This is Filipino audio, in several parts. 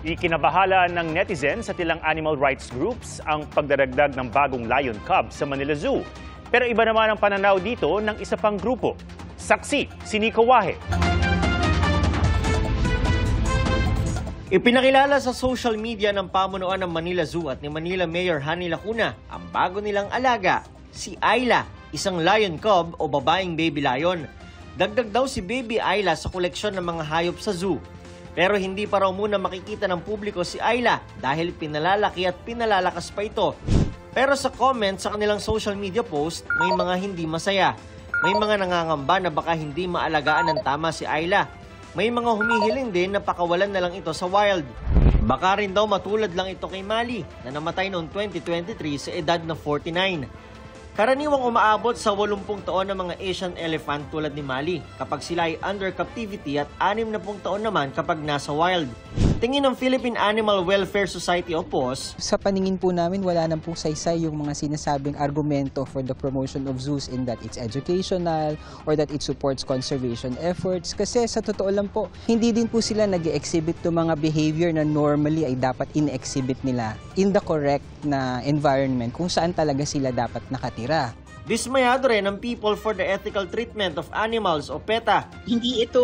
Ikinabahala ng netizens at ilang animal rights groups ang pagdaragdag ng bagong lion cub sa Manila Zoo. Pero iba naman ang pananaw dito ng isa pang grupo. Saksi, si Nico Wahe. Ipinakilala sa social media ng pamunuan ng Manila Zoo at ni Manila Mayor Hanny Lacuna ang bago nilang alaga, si Ayla, isang lion cub o babaeng baby lion. Dagdag daw si Baby Ayla sa koleksyon ng mga hayop sa zoo. Pero hindi pa raw muna makikita ng publiko si Ayla dahil pinalalaki at pinalalakas pa ito. Pero sa comment sa kanilang social media post, may mga hindi masaya. May mga nangangamba na baka hindi maalagaan ng tama si Ayla. May mga humihiling din na pakawalan na lang ito sa wild. Baka rin daw matulad lang ito kay Mali na namatay noong 2023 sa edad na 49. Karaniwang umaabot sa 80 taon ng mga Asian elephant tulad ni Mali kapag sila ay under captivity at 60 taon naman kapag nasa wild. Tingin ng Philippine Animal Welfare Society o PAWS, sa paningin po namin, wala nang pong saysay yung mga sinasabing argumento for the promotion of zoos in that it's educational or that it supports conservation efforts. Kasi sa totoo lang po, hindi din po sila nag-exhibit to mga behavior na normally ay dapat in-exhibit nila in the correct na environment kung saan talaga sila dapat nakatira. Dismayado rin ang People for the Ethical Treatment of Animals o PETA. Hindi ito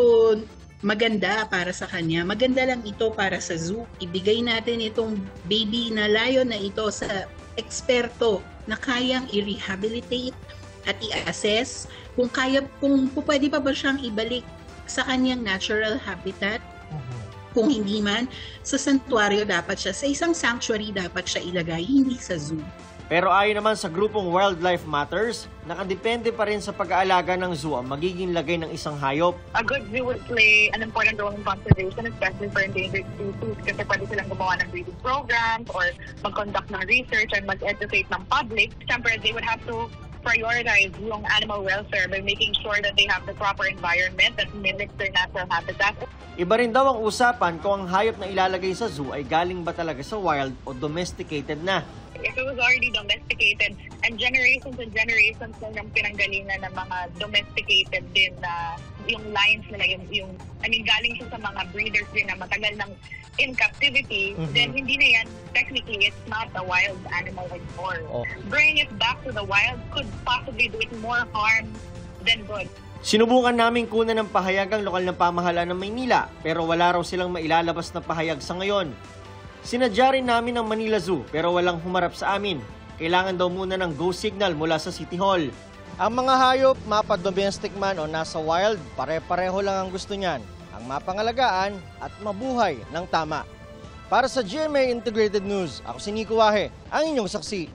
maganda para sa kanya. Maganda lang ito para sa zoo. Ibigay natin itong baby na lion na ito sa eksperto na kayang i-rehabilitate at i-assess kung pwede pa ba siyang ibalik sa kanyang natural habitat. Kung hindi man, sa santuario dapat siya, sa isang sanctuary dapat siya ilagay, hindi sa zoo. Pero ayon naman sa grupong Wildlife Matters, nakadepende pa rin sa pag-aalaga ng zoo ang magiging lagay ng isang hayop. A good zoo would play an important role in conservation, especially for endangered species, kasi pwede silang gumawa ng breeding programs or mag-conduct ng research and mag-educate ng public. Siyempre, they would have to prioritize yung animal welfare by making sure that they have the proper environment that mimics their natural habitat. Iba rin daw ang usapan kung ang hayop na ilalagay sa zoo ay galing ba talaga sa wild o domesticated na. If it was already domesticated and generations na yung pinanggalingan ng mga domesticated din na yung lines nila, galing siya sa mga breeders din na matagal ng in captivity, then hindi na yan, technically, it's not a wild animal anymore. Bringing it back to the wild could possibly do it more harm than good. Sinubukan namin kunan ng pahayag ang lokal na pamahalaan ng Maynila pero wala raw silang mailalabas na pahayag sa ngayon. Sinadya rin namin ang Manila Zoo pero walang humarap sa amin. Kailangan daw muna ng go signal mula sa City Hall. Ang mga hayop, mapa-domestic man o nasa wild, pare-pareho lang ang gusto niyan. Ang mapangalagaan at mabuhay ng tama. Para sa GMA Integrated News, ako si Nico Wahe, ang inyong saksi.